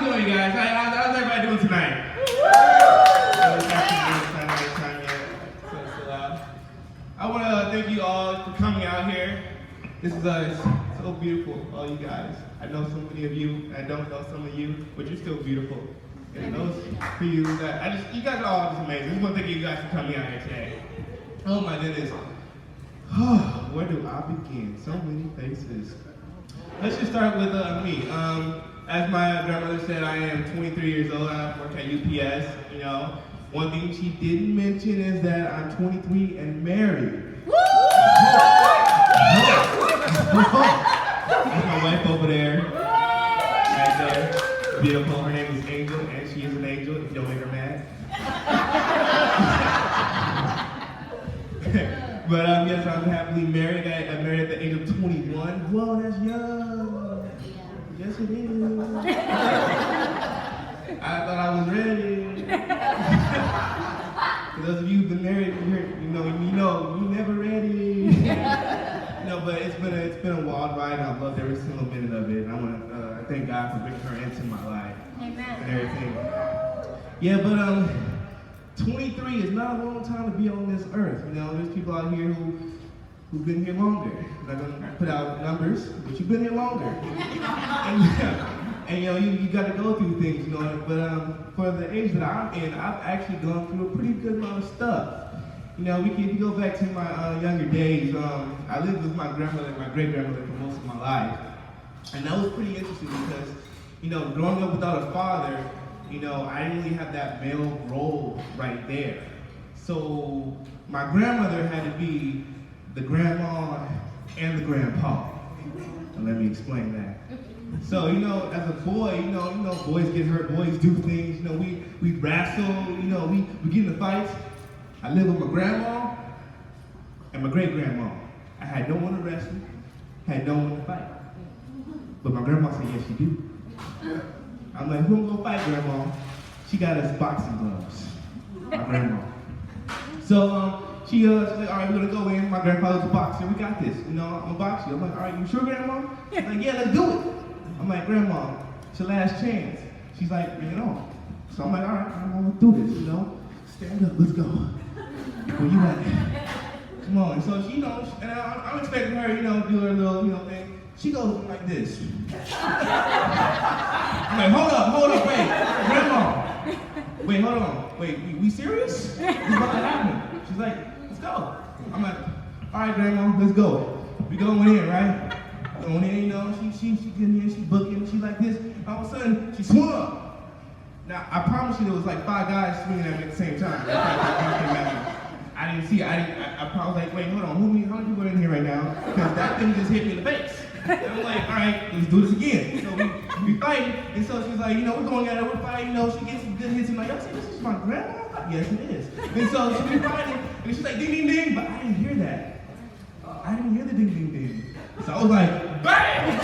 it going, you guys? How's everybody doing tonight? I want to thank you all for coming out here. This is so beautiful, all you guys. I know so many of you, and I don't know some of you, but you're still beautiful. And those for you that you guys are all just amazing. I just want to thank you guys for coming out here today. Oh my goodness. Where do I begin? So many faces. Let's just start with me. As my grandmother said, I am 23 years old. I work at UPS. You know, one thing she didn't mention is that I'm 23 and married. Woo! That's my wife over there, right there. Beautiful. Her name is Angel, and she is an angel. If you don't make her mad. But yes, I'm happily married. I'm married at the age of 21. Whoa, that's young. Yes, it is. I thought I was ready. For those of you who've been married, you know, you're never ready. No, but it's been a wild ride, and I've loved every single minute of it. And I want to thank God for bringing her into my life. Amen. And everything. Yeah, but 23 is not a long time to be on this earth. You know, there's people out here who've been here longer. I'm not gonna put out numbers, but you've been here longer. and you know, you got to go through things, you know. But for the age that I'm in, I've actually gone through a pretty good amount of stuff. You know, if you go back to my younger days, I lived with my grandmother and my great-grandmother for most of my life. And that was pretty interesting because, you know, growing up without a father, you know, I didn't really have that male role right there. So my grandmother had to be the grandma and the grandpa. And let me explain that. So, you know, as a boy, you know, boys get hurt, boys do things, you know, we wrestle, you know, we get in the fights. I lived with my grandma and my great-grandma. I had no one to wrestle, had no one to fight. But my grandma said, yes, you do. I'm like, who gonna fight, Grandma? She got us boxing gloves. My grandma. So she's like, all right, we're gonna go in. My grandfather's a boxer. We got this. You know, I'm gonna box you. I'm like, all right, you sure, Grandma? She's like, yeah, let's do it. I'm like, Grandma, it's your last chance. She's like, bring it on. So I'm like, all right, I'm gonna do this. You know, stand up, let's go. Where you at? Come on. So she, you know, and I'm expecting her, you know, do her little, you know, thing. She goes like this. I'm like, hold up, wait, Grandma. Wait, hold on. Wait, we serious? What's about to happen? She's like, let's go. I'm like, all right, Grandma, let's go. We going in, right? Going in, you know, she getting in, she booking, she like this. All of a sudden, she swung up. Now, I promise you there was like 5 guys swinging at me at the same time. I didn't see it. I was like, wait, hold on, how many people are in here right now? Because that thing just hit me in the face. And I'm like, all right, let's do this again. So we fight, and so she's like, you know, we're going at it, we're fighting, you know, she gets some good hits. I'm like, y'all see, this is my grandma? Yes, it is. And so she's fighting, and she's like, ding, ding, ding, but I didn't hear that. I didn't hear the ding, ding, ding. So I was like, bang!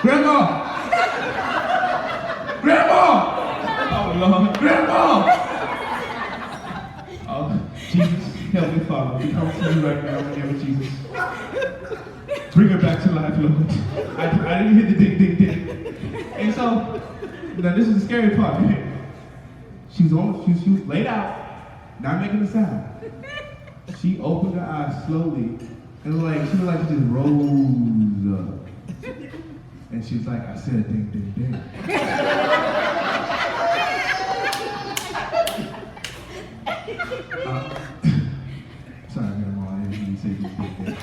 Grandma! Oh, Lord, Grandma! Oh, Jesus. Help me, Father. We come to you right now in the name of Jesus. Bring her back to life, Lord. I didn't hear the ding, ding, ding. And so, now this is the scary part. She was laid out, not making a sound. She opened her eyes slowly, and she was like she just rose up. And she was like, I said ding, ding, ding. Sorry, Grandma, I didn't mean to say ding, ding, ding.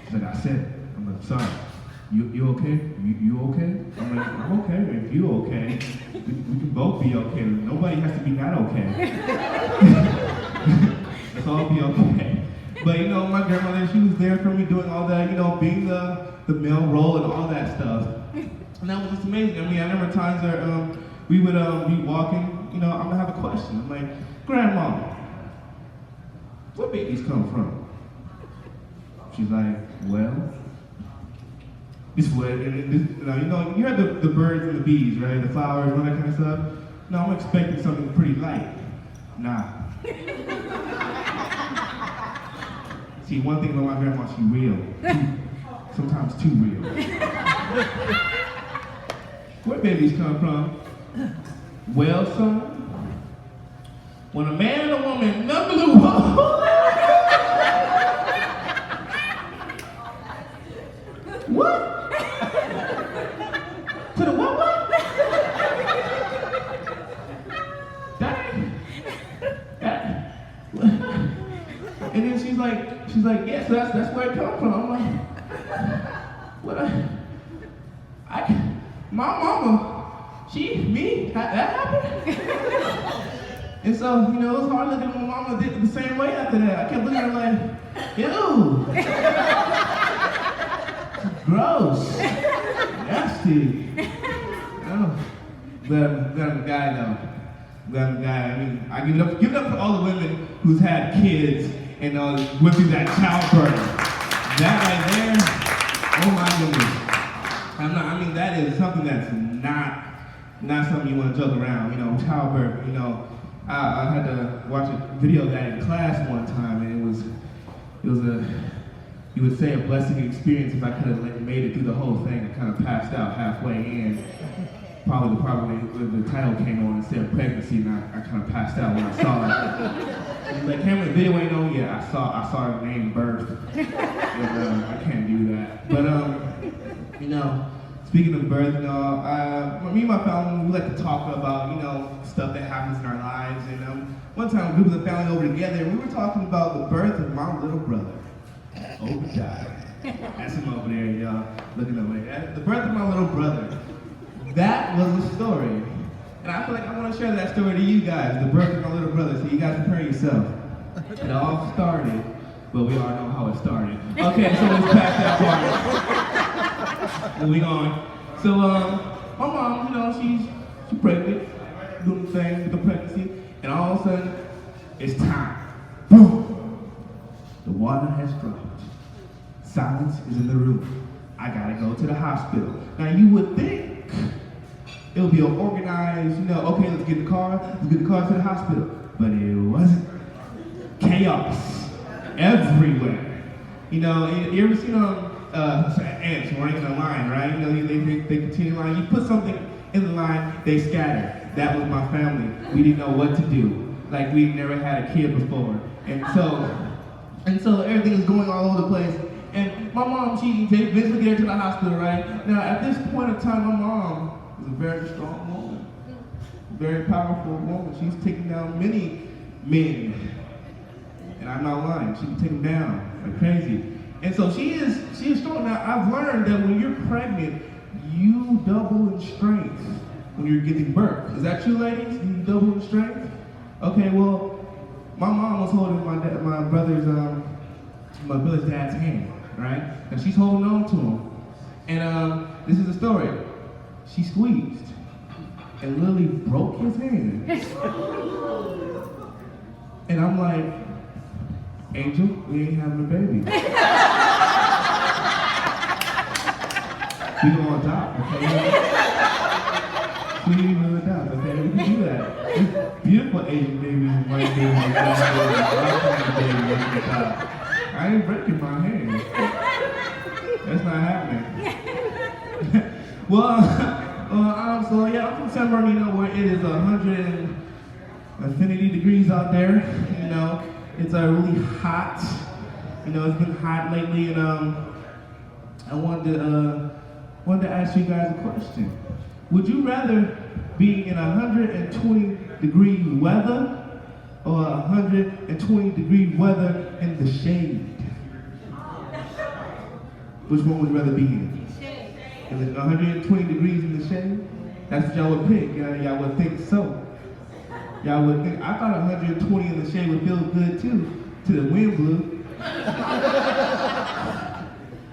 She's like, I said it. I'm like, sorry. You okay? You okay? I'm like, I'm okay. If you okay, we can both be okay. Nobody has to be not okay. Let's all be okay. But you know, my grandmother, she was there for me doing all that, you know, being the male role and all that stuff. And that was just amazing. I mean, I remember times where we would be walking, you know, I'm gonna have a question. I'm like, Grandma, where babies come from? She's like, well, this way, you know, you have the birds and the bees, right? The flowers and all that kind of stuff. No, I'm expecting something pretty light. Nah. See, one thing about my grandma, she real. sometimes too real. Where babies come from? Well, son, when a man and a woman number the what? To the what? That. And then she's like, yes, that's where it comes from. I'm like, what? My mama, that happened? And so, it was hard looking at my mama did it the same way after that. I kept looking at her like, ew. Gross. Nasty. Oh. Glad I'm a guy though. Glad I'm a guy. I mean, I give it up for all the women who's had kids and went through that childbirth. That right there, oh my goodness. That is something that's not something you want to joke around. Childbirth. I had to watch a video of that in class one time, and it was a, you would say, a blessing experience. If I could have made it through the whole thing, I kind of passed out halfway in. Probably the title came on and said pregnancy, and I kind of passed out when I saw it. He's like, Cameron, the video ain't on yet. I saw the name birth. And, I can't do that. But speaking of birth, me and my family, we like to talk about, stuff that happens in our lives. And one time, a group of the family over together, and we were talking about the birth of my little brother, Obadiah. That's him over there, y'all, looking over there. The birth of my little brother. That was the story. And I feel like I want to share that story to you guys, the birth of my little brother, so you guys prepare yourself. It all started, but we all know how it started. Okay, so let's pass that part. Moving on. So, my mom, she's pregnant, doing the thing with the pregnancy, and all of a sudden, it's time. Boom! The water has dropped. Silence is in the room. I gotta go to the hospital. Now, you would think it would be an organized, okay, let's get the car to the hospital. But it wasn't. Chaos everywhere. You ever seen ants running in a line, right? They continue the line. You put something in the line, they scatter. That was my family. We didn't know what to do. Like we never had a kid before. And so everything is going all over the place. And my mom, they eventually get her to the hospital, right? Now, at this point in time, my mom is a very strong woman, very powerful woman. She's taken down many men. And I'm not lying, she can take them down like crazy. And so she is strong. Now, I've learned that when you're pregnant, you double in strength when you're giving birth. Is that true, ladies? You double in strength? Okay, well, my mom was holding my brother's dad's hand. Right? And she's holding on to him. And this is the story. She squeezed and literally broke his hand. And I'm like, Angel, we ain't having a baby. We gonna adopt, okay? We gonna adopt, okay? We can do that. This beautiful Asian baby right there. I ain't breaking my hand. That's not happening. So I'm from San Bernardino, where it is 100 degrees out there. It's really hot. It's been hot lately, and I wanted to ask you guys a question. Would you rather be in 120 degree weather or 120 degree weather in the shade? Which one would you rather be in? Is it 120 degrees in the shade? That's what y'all would pick. Y'all would think so. Y'all would think. I thought 120 in the shade would feel good too, till the wind blew.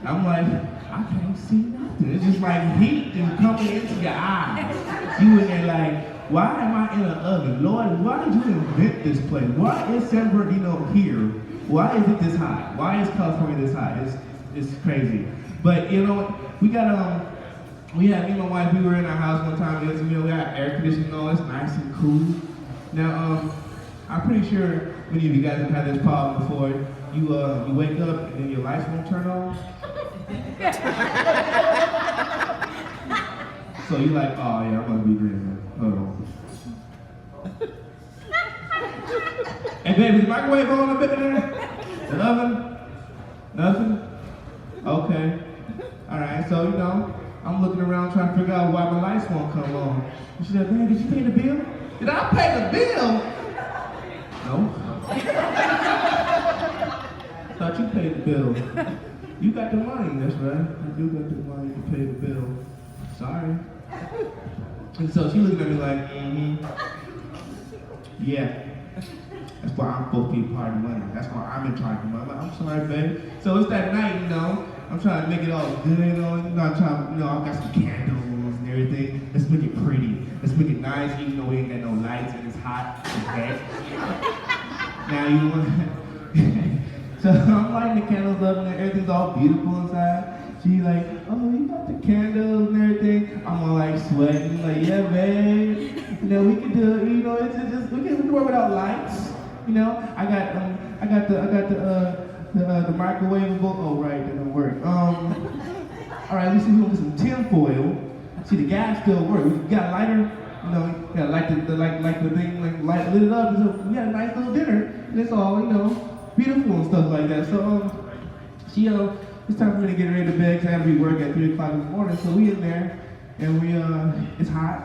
I'm like, I can't see nothing. It's just like heat and coming into your eyes. You in there like, why am I in an oven? Lord, why did you invent this place? Why is San Bernardino here? Why is it this hot? Why is California this hot? It's crazy. But we had me and my wife, we were in our house one time, we had air conditioning on, it's nice and cool. Now, I'm pretty sure many of you guys have had this problem before. you wake up and then your lights won't turn on. So you're like, oh yeah, I'm gonna be dreaming. Hold on. Hey baby, is the microwave on up in there? The oven? Nothing? Okay. Alright, so I'm looking around trying to figure out why my lights won't come on. And she said, man, did you pay the bill? Did I pay the bill? No. Thought you paid the bill. You got the money, that's right. I do got the money to pay the bill. Sorry. And so she looking at me like, yeah. That's why I'm supposed to be a part of the money. That's why I'm in charge of the money. I'm like, I'm sorry, babe. So it's that night, I'm trying to make it all good, I'm trying, I got some candles and everything. Let's make it pretty. Let's make it nice, even though we ain't got no lights and it's hot. Okay. Now you want So I'm lighting the candles up and everything's all beautiful inside. She like, oh, you got the candles and everything. I'm all like sweating, like, yeah, babe. We can do it. It's just we can work without lights. I got the microwave. Oh, right, that don't work. All right, let's see if we can get some tin foil. See, the gas still works. We got a lighter. You gotta light the thing, light lit it up. So we had a nice little dinner. And it's all, beautiful and stuff like that. So she it's time for me to get ready to bed because I have to be work at 3 o'clock in the morning. So we in there and we it's hot,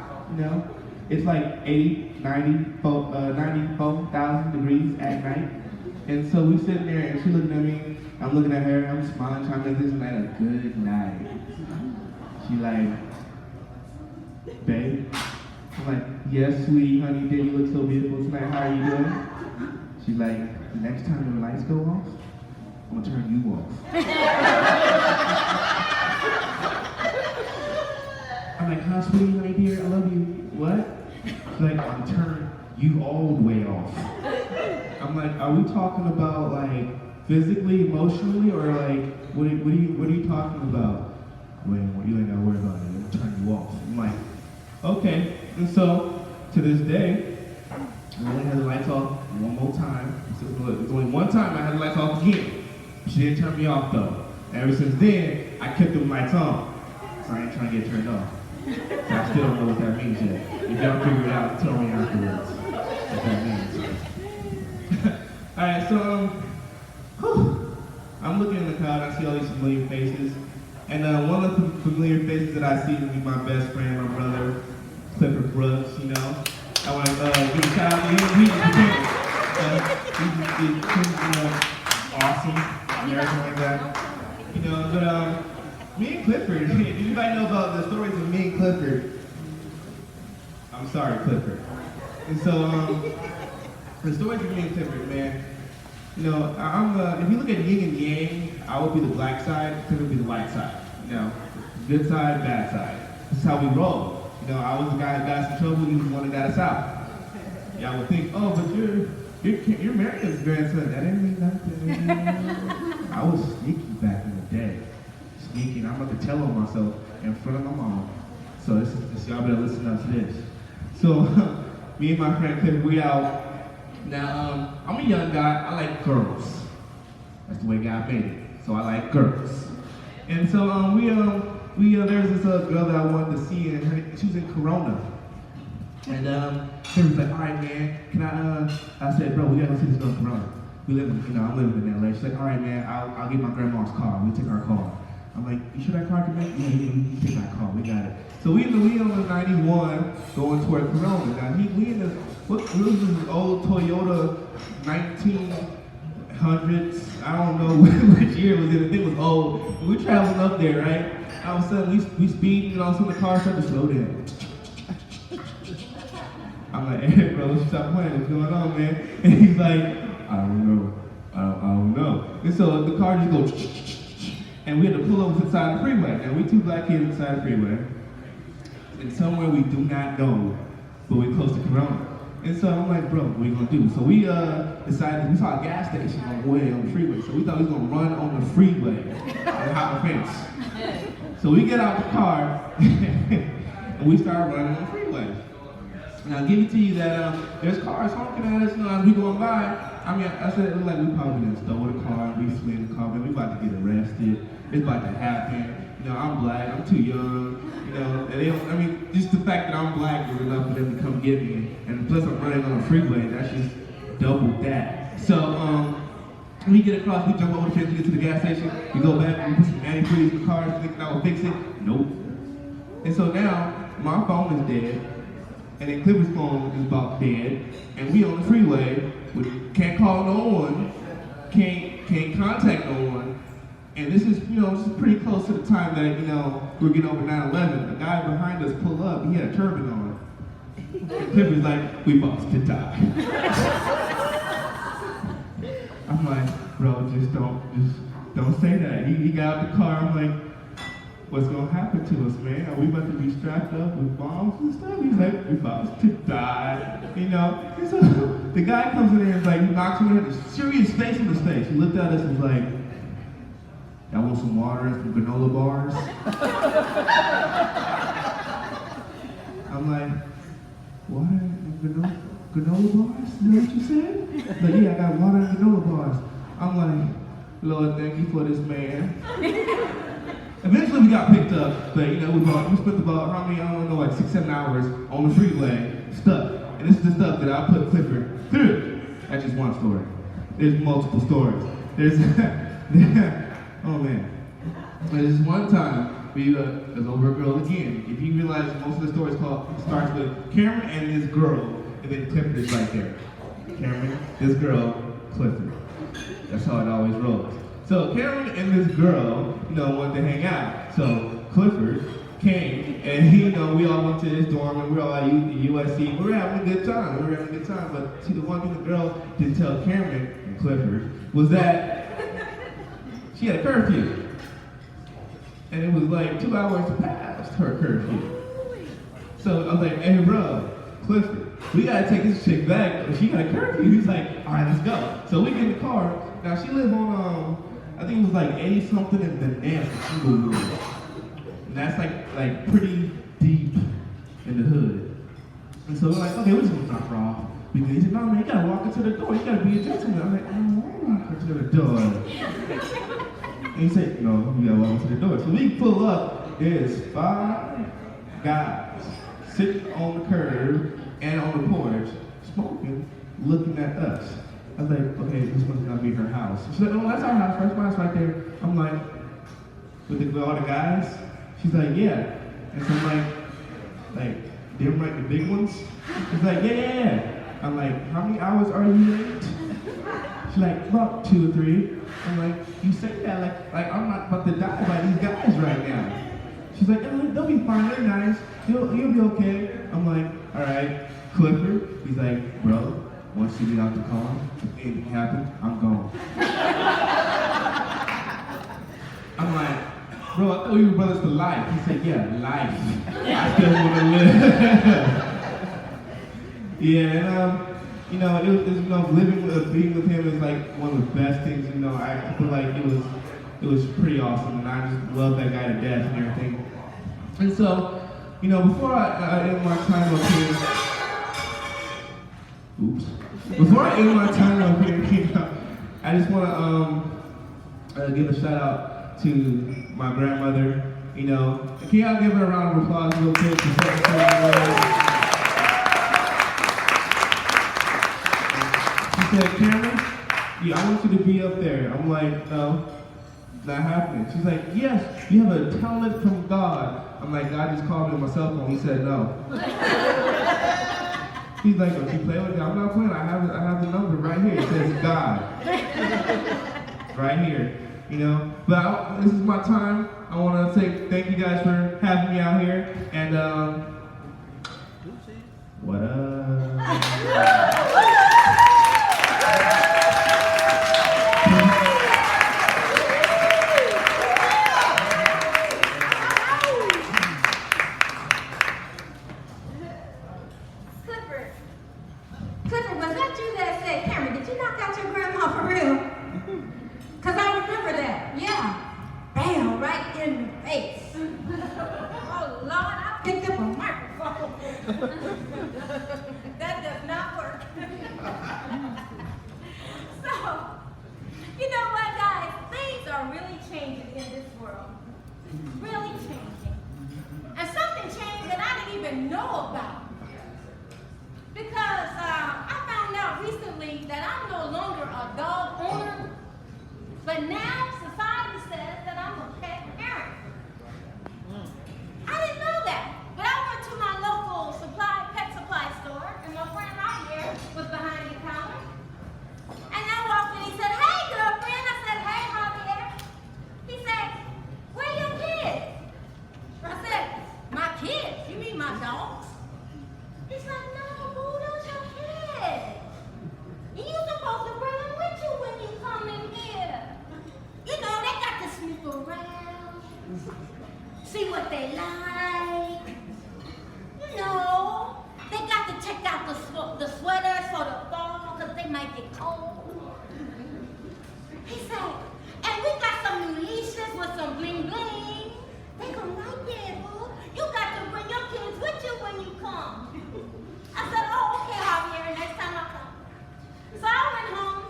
It's like 94,000 degrees at night. And so we sitting there and she looking at me, I'm looking at her, I'm smiling, trying to make this night a good night. She like, babe? I'm like, yes, sweetie, honey, did you look so beautiful tonight? How are you doing? She's like, the next time the lights go off, I'm gonna turn you off. I'm like, huh, sweetie, honey, dear, I love you. What? She's like, I'm gonna turn you all the way off. I'm like, are we talking about like physically, emotionally, or like what are you talking about? Well, you ain't gotta worry about it. I'm gonna turn you off. I'm like, okay. And so to this day, I only had the lights off one more time. So it's only one time I had the lights off again. She didn't turn me off though. Ever since then, I kept the lights on. So I ain't trying to get turned off. So I still don't know what that means yet. If y'all figure it out, tell me afterwards what that means. Alright, so I'm looking in the crowd, I see all these familiar faces. And one of the familiar faces that I see would be my best friend, my brother, Clifford Brooks, I want to give a shout out to him. He's awesome and everything like that. But me and Clifford, did anybody know about the stories of me and Clifford? I'm sorry, Clifford. And so, the stories of me and Clifford, man, if you look at yin and yang, I would be the black side, Clifford would be the white side. Good side, bad side. This is how we roll. I was the guy that got us in trouble, he was the one that got us out. Y'all would think, oh, but you're America's grandson. That didn't mean nothing. I was sneaky back in the day. Sneaky, and I'm about to tell on myself in front of my mom. So this y'all better listen up to this. So me and my friend Cliff, we out. Now, I'm a young guy, I like girls. That's the way God made it. So I like girls. And so there's this girl that I wanted to see, and she was in Corona. And he was like, all right, man, can I said, bro, we gotta go see this girl in Corona. I'm living in LA. She's like, all right, man, I'll get my grandma's car. We take our car. I'm like, you sure that car can make it? Yeah, you can take my car. We got it. So we on the 91 going toward Corona. Now we in this old Toyota 1900s. I don't know which year it was in. I think it was old. But we traveling up there, right? All of a sudden we speeding, and all of a sudden the car started to slow down. I'm like, hey, bro, let's stop playing. What's going on, man? And he's like, I don't know. And so the car just goes, and we had to pull over to the side of the freeway. Now, we two black kids on the side of the freeway. And somewhere we do not know, but we're close to Corona. And so I'm like, bro, what are we gonna do? So we decided, we saw a gas station on the way on the freeway. So we thought we was gonna run on the freeway and hop a fence. So we get out the car and we start running on the freeway. Now, I'll give it to you that there's cars honking at us as we going by, I mean, I said it looked like we probably done stole the car, we slid the car, man, we about to get arrested. It's about to happen. You know, I'm black, I'm too young. You know, and they don't, I mean, just the fact that I'm black is enough for them to come get me. And plus I'm running on a freeway, that's just double that. So, we get across, we jump over the fence, we get to the gas station, we go back, we put some antifreeze in the car, thinking I will fix it. Nope. And so now, my phone is dead, and then Clifford's phone is about dead, and we on the freeway, we can't call no one, can't contact no one, and this is, you know, this is pretty close to the time that, you know, we're getting over 9/11. The guy behind us pulled up, he had a turban on. And Clifford's like, we about to die. I'm like, bro, just don't say that. He got out the car, I'm like, what's gonna happen to us, man? Are we about to be strapped up with bombs and stuff? He's like, we're about to die, you know? And so the guy comes in there and like, he knocks him in, had a serious face in his face. He looked at us and was like, y'all want some water and some granola bars? I'm like, water and granola bars? Is that what you said? Like, yeah, I got water and granola bars. I'm like, Lord, thank you for this man. Eventually we got picked up, but you know, we spent about, how many, I don't know, like 6-7 hours on the freeway, stuck. And this is the stuff that I put Clifford through. That's just one story. There's multiple stories. There's, oh man. There's this one time, we was over a girl again. If you realize most of the stories starts with Cameron and this girl, and then Clifford is right there. Cameron, this girl, Clifford. That's how it always rolls. So Cameron and this girl, you know, wanted to hang out. So Clifford came, and you know, we all went to his dorm, and we were all at USC. We were having a good time. But see, the one thing the girl didn't tell Cameron and Clifford was that she had a curfew, and it was like 2 hours past her curfew. So I was like, hey, bro, Clifford, we gotta take this chick back. She got a curfew. He's like, all right, let's go. So we get in the car. Now she lived on, I think it was like 80 something in the Nancy Inglewood. And that's like pretty deep in the hood. And so we're like, okay, we're just gonna drop her off. He said, no man, you gotta walk into the door. You gotta be a gentleman. I'm like, I walk into the door. And he said, no, you gotta walk into the door. So we pull up, there's 5 guys sitting on the curb and on the porch, smoking, looking at us. I was like, okay, this must not be her house. She said, oh, that's our house, first house right there. I'm like, with all the guys? She's like, yeah. And so I'm like, them like the big ones? She's like, yeah. I'm like, how many hours are you late? She's like, about 2 or 3. I'm like, you say that like I'm not about to die by these guys right now. She's like, oh, they'll be fine, they're nice. You'll be okay. I'm like, all right, Clifford. He's like, bro, once you get out the car, if anything happens, I'm gone. I'm like, bro, I thought we were brothers for life. He said, yeah, life. I still want to live. Yeah, and you know, it was, you know, being with him is like one of the best things. You know, I feel like it was pretty awesome, and I just love that guy to death and everything. And so, you know, before I end my time up here, before I end my time up here, you know, I just want to give a shout out to my grandmother. You know, can y'all give her a round of applause real quick? She said, Cameron, yeah, I want you to be up there. I'm like, no, not happening. She's like, yes, you have a talent from God. I'm like, God just called me on my cell phone. He said no. He's like, don't you play with it? I'm not playing. I have the number right here. It says God. Right here. You know? But this is my time. I want to say thank you guys for having me out here. And what up? Clifford, was that you that said, Cameron, did you knock out your grandma for real? Because I remember that. Yeah. Bam, right in the face. Oh, Lord, I picked up a microphone. That does not work. You know what, guys? Things are really changing in this world. Really changing. And something changed that I didn't even know about. Because I found out recently that I'm no longer a dog owner, but now society says that I'm a pet parent. I didn't know that, but I went to my local pet supply store, and my friend Javier was behind the counter. And I walked in, he said, "Hey, girlfriend." I said, "Hey, Javier." He said, "Where are your kids?" I said, "My kids? You mean my dogs?" He's like, "No, boo, those your kids. You're supposed to bring them with you when you come in here. You know, they got to snoop around, see what they like. You know, they got to check out the sweaters for the fall because they might get cold." He said, "And we got some new leashes with some bling bling. They gonna like it, boo. You got to bring your kids with you when you come." I said, "Oh, okay, Javier, next time I come." So I went home,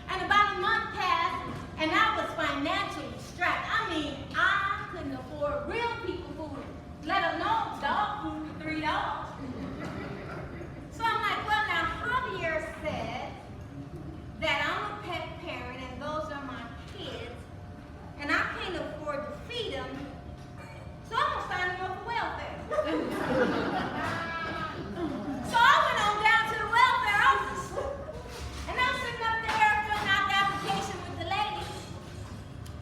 and about a month passed, and I was financially strapped. I mean, I couldn't afford real people food, let alone dog food for $3. So I'm like, well, now Javier said that I'm a pet parent and those are my kids, and I can't afford to feed them, so I'm gonna sign them up for welfare. So I went on down to the welfare office, and I'm sitting up there filling out the application with the lady,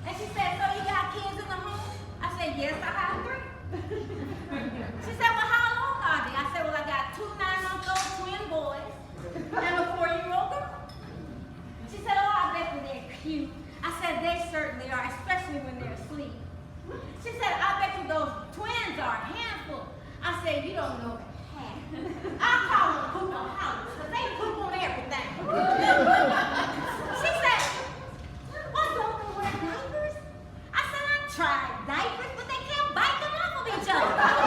and she said, "So you got kids in the home?" I said, "Yes, I have 3. She said, "Well, how old are they?" I said, "Well, I got 2 9-month-old twin boys and a 4-year-old girl." She said, "Oh, I bet you they're cute." I said, "They certainly are, especially when they're asleep." She said, "I bet you those twins are a handful." I said, "You don't know half. I call them poopaholics because they poop on everything." She said, "Well, don't they wear diapers?" I said, "I tried diapers, but they can't bite them off of each other."